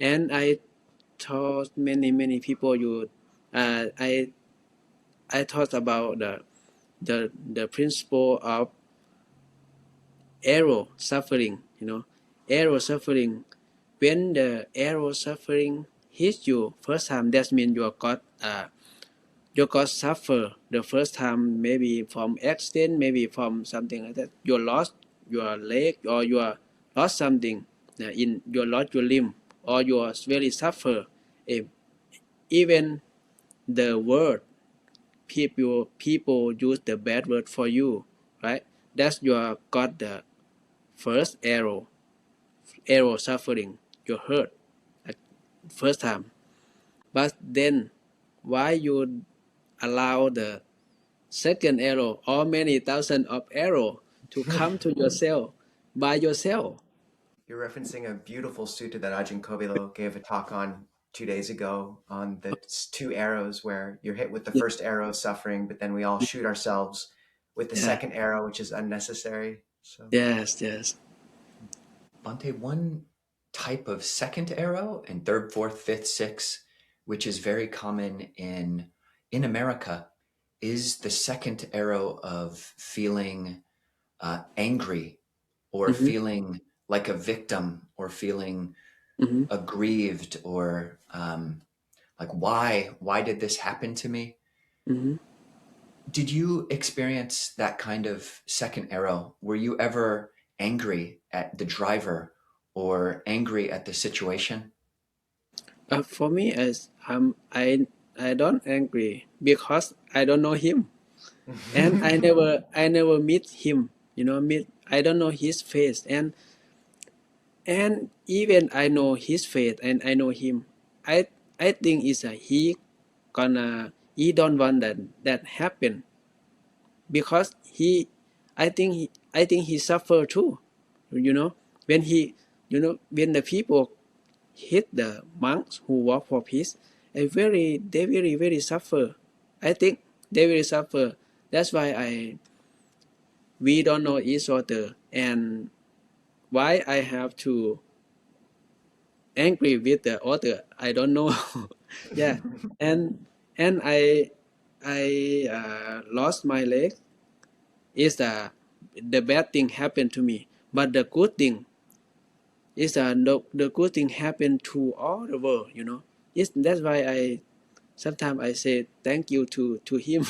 And I taught many people you I thought about the principle of arrow suffering, arrow suffering. When the arrow suffering hits you first time, that means you got suffer the first time, maybe from accident, maybe from something like that. You lost your leg or you lost something, in you lost your limb, or you are very suffer. Eh, Even the word, people use the bad word for you, right? That's you got the first arrow suffering, you hurt at first time. But then why you allow the second arrow or many thousand of arrow to come to yourself by yourself? You're referencing a beautiful sutta that Ajahn Kobilo gave a talk on 2 days ago on the two arrows where you're hit with the Yeah, first arrow of suffering, but then we all shoot ourselves with the yeah. second arrow, which is unnecessary. So, Yes. Bante, one type of second arrow and third, fourth, fifth, sixth, which is very common in America, is the second arrow of feeling angry or Mm-hmm, feeling like a victim or feeling mm-hmm, aggrieved or like why did this happen to me? mm-hmm. Did you experience that kind of second arrow? Were you ever angry at the driver or angry at the situation? For me, as I don't angry because I don't know him, and I never meet him. I don't know his face, and even I know his face and I know him. I think it's he don't want that happen, because I think he suffer too. You know when when the people hit the monks who work for peace, they very suffer. I think they will suffer. That's why we don't know each other, and why I have to angry with the other, I don't know. Yeah, and I lost my leg. Is the bad thing happened to me, but the good thing is the good thing happened to all the world. That's why I sometimes I say thank you to him.